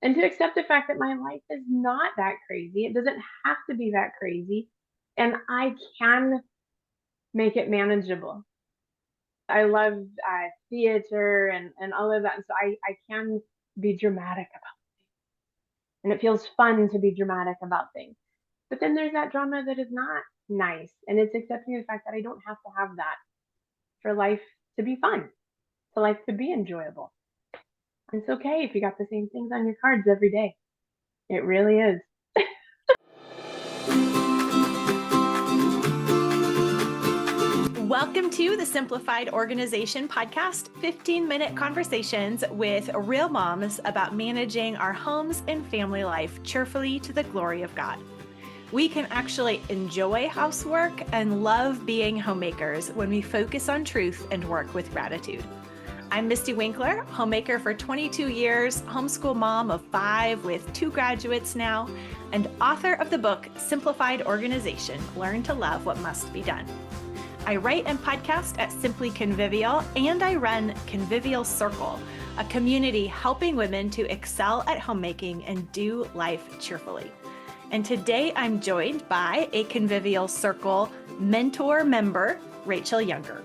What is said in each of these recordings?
and to accept the fact that my life is not that crazy. It doesn't have to be that crazy, and I can make it manageable. I love theater and all of that, and so I can be dramatic about it, and it feels fun to be dramatic about things. But then there's that drama that is not nice, and it's accepting the fact that I don't have to have that for life to be fun, for life to be enjoyable. It's okay if you got the same things on your cards every day. It really is. Welcome to the Simplified Organization podcast, 15-minute conversations with real moms about managing our homes and family life cheerfully to the glory of God. We can actually enjoy housework and love being homemakers when we focus on truth and work with gratitude. I'm Mystie Winckler, homemaker for 22 years, homeschool mom of 5 with 2 graduates now, and author of the book Simplified Organization, Learn to Love What Must Be Done. I write and podcast at Simply Convivial, and I run Convivial Circle, a community helping women to excel at homemaking and do life cheerfully. And today I'm joined by a Convivial Circle mentor member, Rachael Younger.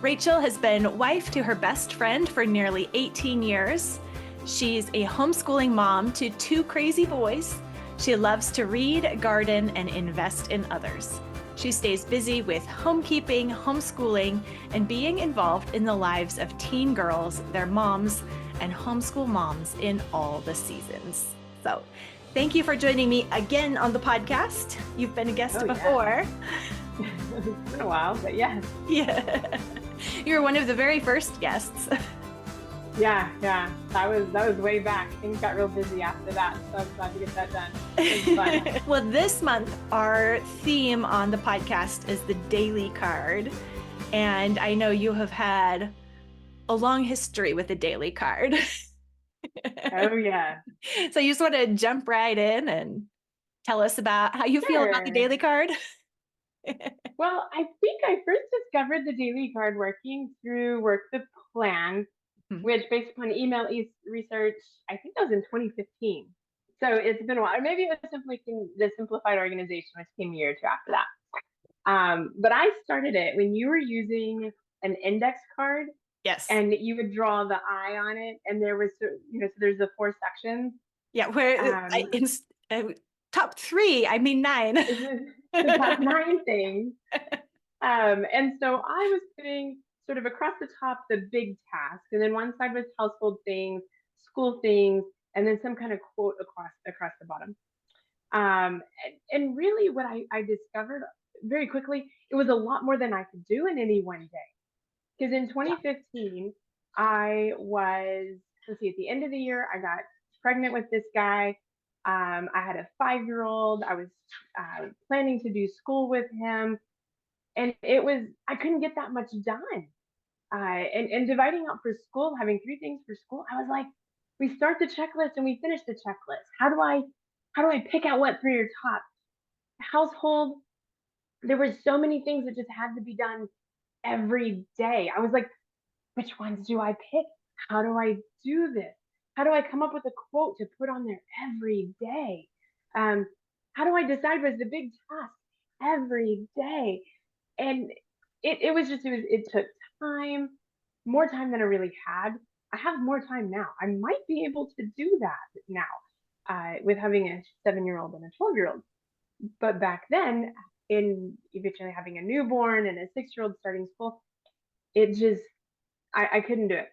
Rachael has been wife to her best friend for nearly 18 years. She's a homeschooling mom to 2 crazy boys. She loves to read, garden, and invest in others. She stays busy with homekeeping, homeschooling, and being involved in the lives of teen girls, their moms, and homeschool moms in all the seasons. So thank you for joining me again on the podcast. You've been a guest before. Yeah. It's been a while, but yes. Yeah. You were one of the very first guests. Yeah. That was way back. Things got real busy after that, so I'm glad to get that done. It was fun. Well, this month, our theme on the podcast is the daily card. And I know you have had a long history with the daily card. Oh, yeah. So you just want to jump right in and tell us about how you feel about the daily card? Well, I think I first discovered the daily card working through Work the Plan, which based upon email research, I think that was in 2015. So it's been a while. Or maybe it was simply the Simplified Organization, which came a year or two after that. But I started it when you were using an index card. Yes. And you would draw the eye on it, and there was, so there's the 4 sections. Yeah, where top 3, I mean 9. The top 9 things. And so I was putting sort of across the top the big tasks, and then one side was household things, school things, and then some kind of quote across the bottom. And really what I discovered very quickly, it was a lot more than I could do in any one day. Because in 2015, I was, let's see, at the end of the year, I got pregnant with this guy. I had a 5-year-old. I was planning to do school with him. And I couldn't get that much done. And dividing out for school, having 3 things for school, I was like, we start the checklist and we finish the checklist. How do I pick out what 3 are top? Household, there were so many things that just had to be done every day. I was like, which ones do I pick? How do I do this? How do I come up with a quote to put on there every day? How do I decide what's the big task every day? And it took time, more time than I really had. I have more time now. I might be able to do that now with having a 7-year-old and a 12-year-old. But back then, in eventually having a newborn and a 6-year-old starting school, I couldn't do it.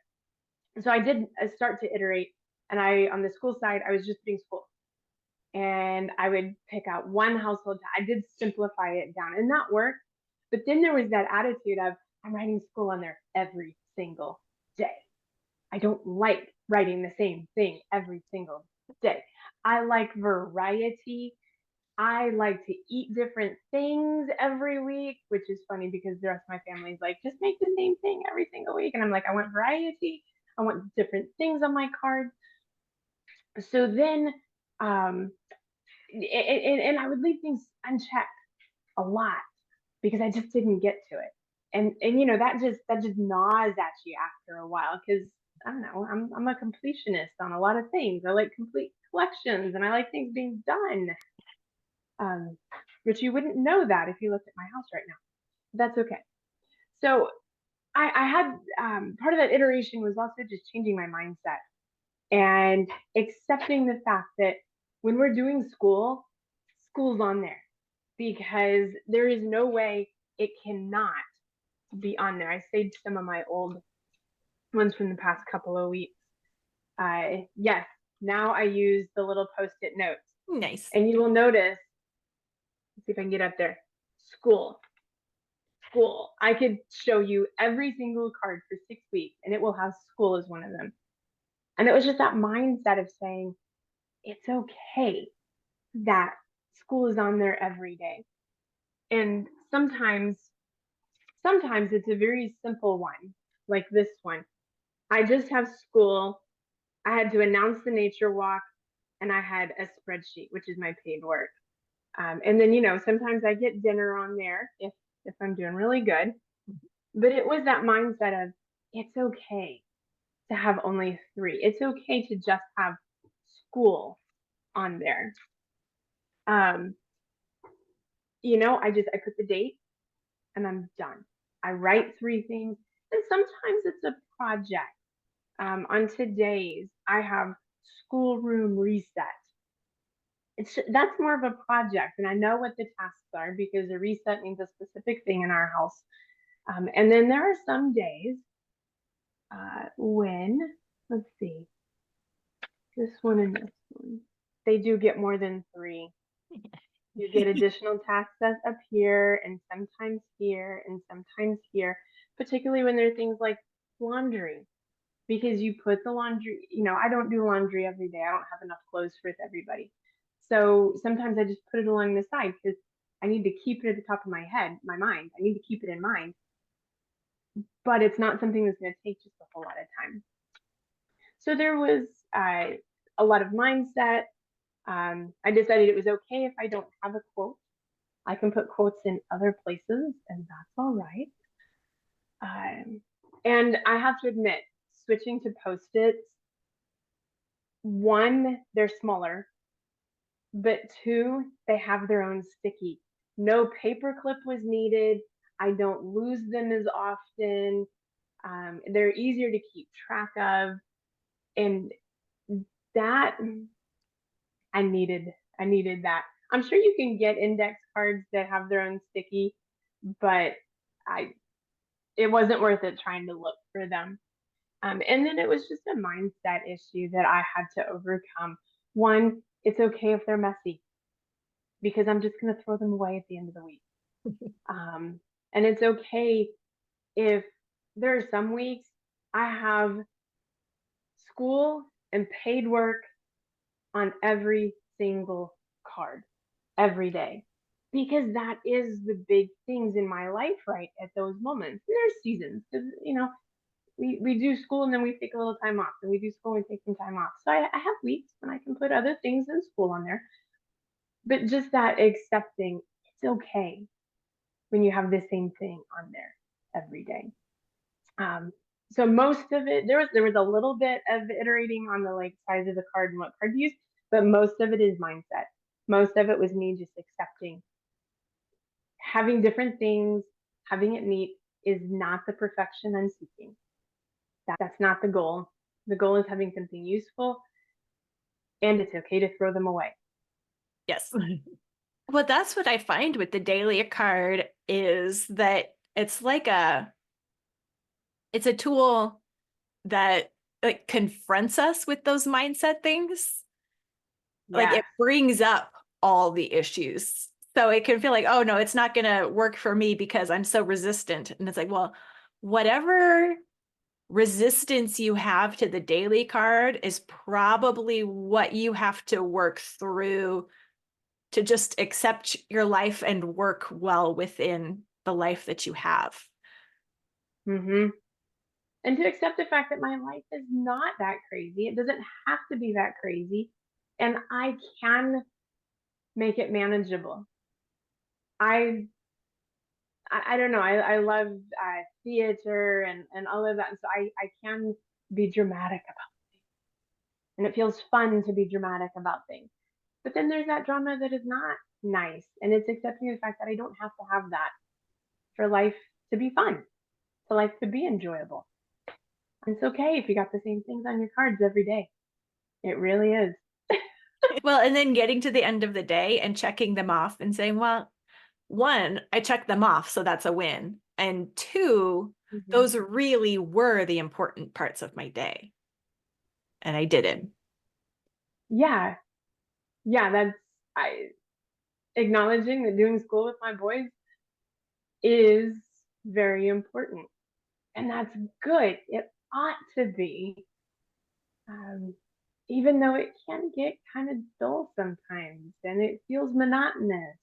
So I did start to iterate, and on the school side, I was just doing school, and I would pick out one household. I did simplify it down, and that worked. But then there was that attitude of, I'm writing school on there every single day. I don't like writing the same thing every single day. I like variety. I like to eat different things every week, which is funny because the rest of my family's like, just make the same thing every single week. And I'm like, I want variety. I want different things on my card. So then, and I would leave things unchecked a lot because I just didn't get to it. And that just gnaws at you after a while, because I don't know, I'm a completionist on a lot of things. I like complete collections and I like things being done. Which you wouldn't know that if you looked at my house right now. That's okay. So I had part of that iteration was also just changing my mindset and accepting the fact that when we're doing school's on there because there is no way it cannot be on there. I saved some of my old ones from the past couple of weeks. Yes, now I use the little post-it notes. Nice. And you will notice, let's see if I can get up there, school. I could show you every single card for 6 weeks and it will have school as one of them. And it was just that mindset of saying, it's okay that school is on there every day. And sometimes it's a very simple one, like this one. I just have school. I had to announce the nature walk and I had a spreadsheet, which is my paid work. And then, sometimes I get dinner on there if I'm doing really good. But it was that mindset of it's okay to have only 3. It's okay to just have school on there. I put the date and I'm done. I write 3 things, and sometimes it's a project. On today's, I have schoolroom reset. That's more of a project, and I know what the tasks are because a reset means a specific thing in our house. And then there are some days when, let's see, this one and this one, they do get more than 3. You get additional tasks up here and sometimes here, particularly when there are things like laundry, because you put the laundry, I don't do laundry every day. I don't have enough clothes for everybody. So sometimes I just put it along the side because I need to keep it at the top of my mind. I need to keep it in mind. But it's not something that's going to take just a whole lot of time. So there was a lot of mindset. I decided it was okay if I don't have a quote. I can put quotes in other places, and that's all right. And I have to admit, switching to Post-its, 1, they're smaller, but 2, they have their own sticky. No paperclip was needed. I don't lose them as often. They're easier to keep track of. And that, I needed that. I'm sure you can get index cards that have their own sticky, but it wasn't worth it trying to look for them. And then it was just a mindset issue that I had to overcome. 1, it's okay if they're messy because I'm just going to throw them away at the end of the week. And it's okay if there are some weeks I have school and paid work on every single card every day, because that is the big things in my life right at those moments. And there's seasons because we do school and then we take a little time off, and we do school and we take some time off. So I have weeks when I can put other things in school on there, but just that accepting it's okay when you have the same thing on there every day. So most of it, there was a little bit of iterating on the size of the card and what card to use, but most of it is mindset. Most of it was me just accepting having different things, having it neat is not the perfection I'm seeking. That's not the goal. The goal is having something useful, and it's okay to throw them away. Yes. Well, that's what I find with the daily card is that it's it's a tool that confronts us with those mindset things. Like it brings up all the issues. So it can feel like, oh no, it's not going to work for me because I'm so resistant. And it's like, well, whatever resistance you have to the daily card is probably what you have to work through to just accept your life and work well within the life that you have. And to accept the fact that my life is not that crazy. It doesn't have to be that crazy. And I can make it manageable. I don't know. I love theater and all of that. And so I can be dramatic about things. And it feels fun to be dramatic about things. But then there's that drama that is not nice. And it's accepting the fact that I don't have to have that for life to be fun, for life to be enjoyable. And it's okay if you got the same things on your cards every day. It really is. Well, and then getting to the end of the day and checking them off and saying, well, one, I checked them off, so that's a win. And two, those really were the important parts of my day. And I didn't. Yeah. Yeah, that's acknowledging that doing school with my boys is very important. And that's good. It ought to be. Even though it can get kind of dull sometimes and it feels monotonous.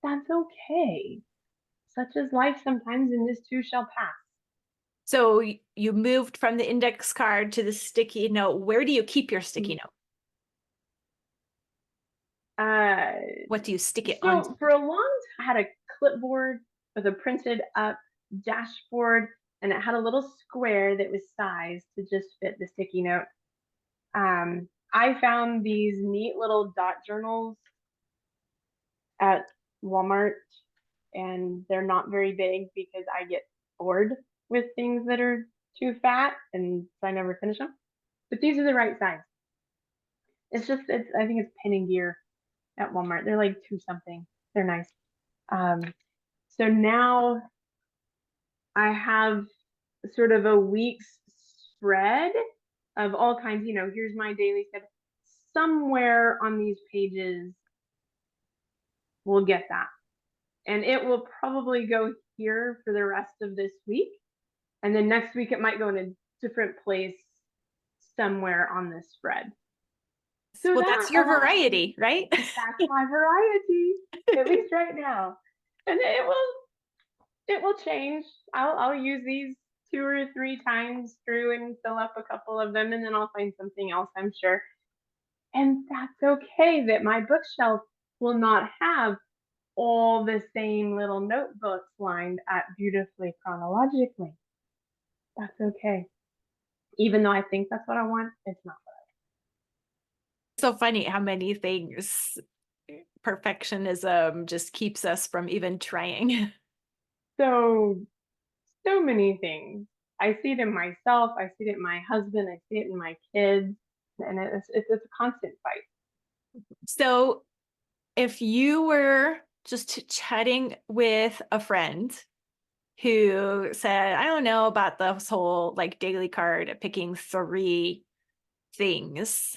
That's okay. Such is life sometimes, and this too shall pass. So you moved from the index card to the sticky note. Where do you keep your sticky note? What do you stick it on? So for a long time, I had a clipboard with a printed up dashboard, and it had a little square that was sized to just fit the sticky note. I found these neat little dot journals at Walmart, and they're not very big because I get bored with things that are too fat, and so I never finish them. But these are the right size. I think it's Pen and Gear at Walmart. They're like two something. They're nice. So now I have sort of a week's spread of all kinds. Here's my daily step. Somewhere on these pages, we'll get that. And it will probably go here for the rest of this week. And then next week, it might go in a different place somewhere on this spread. So well, that's your variety, right? That's my variety, at least right now. And it will change. I'll use these 2 or 3 times through and fill up a couple of them, and then I'll find something else, I'm sure. And that's okay that my bookshelf will not have all the same little notebooks lined up beautifully chronologically. That's okay. Even though I think that's what I want, it's not what I want. So funny how many things perfectionism just keeps us from even trying. So many things. I see it in myself. I see it in my husband. I see it in my kids. And it's a constant fight. So if you were just chatting with a friend who said, I don't know about this whole like daily card, picking 3 things,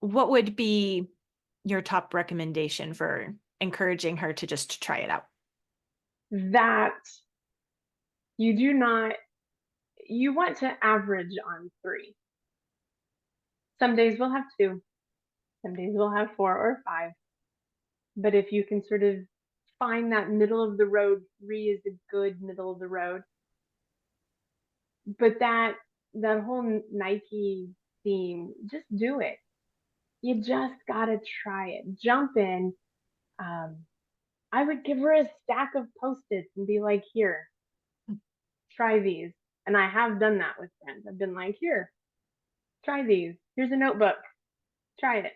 what would be your top recommendation for encouraging her to just try it out? That you want to average on 3. Some days we'll have 2. Some days we'll have 4 or 5. But if you can sort of find that middle of the road, 3 is a good middle of the road. But that whole Nike theme, just do it. You just gotta try it. Jump in. I would give her a stack of Post-its and be like, here, try these. And I have done that with friends. I've been like, here, try these. Here's a notebook. Try it.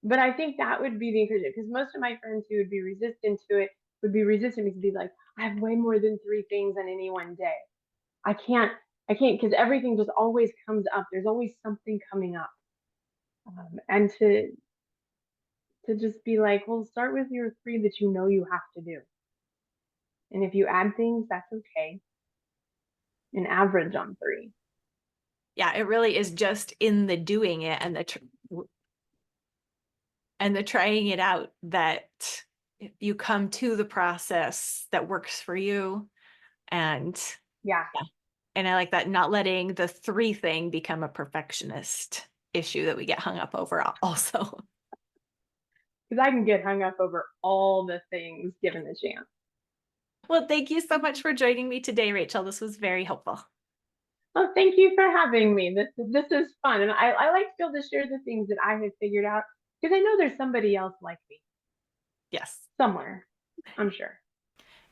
But I think that would be the encouragement, because most of my friends who would be resistant to it would be resistant to be like, I have way more than 3 things in any one day. I can't, because everything just always comes up. There's always something coming up. And to just be like, well, start with your 3 that you know you have to do. And if you add things, that's okay. An average on 3. Yeah, it really is just in the doing it and the trying it out that you come to the process that works for you. And yeah. And I like that, not letting the 3 thing become a perfectionist issue that we get hung up over also. Because I can get hung up over all the things given the chance. Well, thank you so much for joining me today, Rachel. This was very helpful. Well, thank you for having me. This is fun. And I like to be able to share the things that I have figured out, because I know there's somebody else like me. Yes. Somewhere, I'm sure.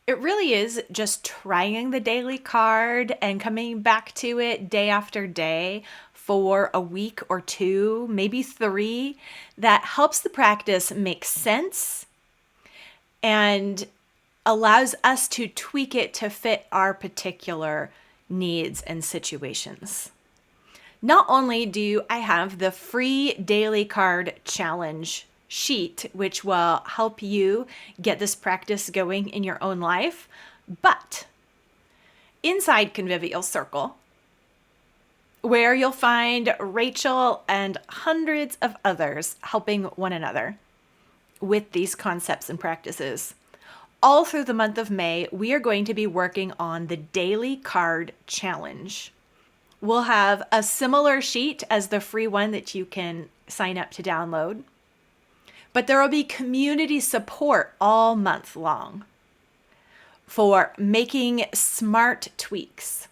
It really is just trying the daily card and coming back to it day after day for a week or two, maybe 3, that helps the practice make sense and allows us to tweak it to fit our particular needs and situations. Not only do I have the free daily card challenge sheet, which will help you get this practice going in your own life, but inside Convivial Circle, where you'll find Rachael and hundreds of others helping one another with these concepts and practices. All through the month of May, we are going to be working on the Daily Card Challenge. We'll have a similar sheet as the free one that you can sign up to download, but there will be community support all month long for making smart tweaks,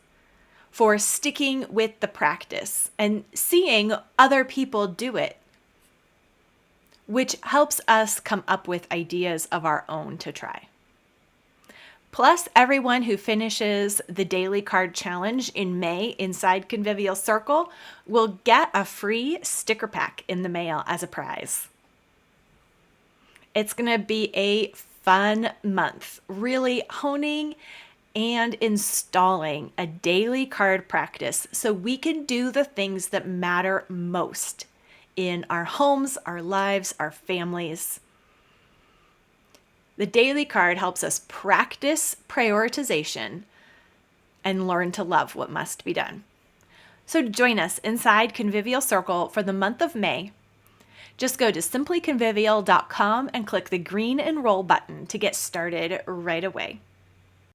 for sticking with the practice and seeing other people do it, which helps us come up with ideas of our own to try. Plus, everyone who finishes the Daily Card Challenge in May inside Convivial Circle will get a free sticker pack in the mail as a prize. It's going to be a fun month, really honing and installing a daily card practice so we can do the things that matter most in our homes, our lives, our families. The daily card helps us practice prioritization and learn to love what must be done. So join us inside Convivial Circle for the month of May. Just go to simplyconvivial.com and click the green Enroll button to get started right away.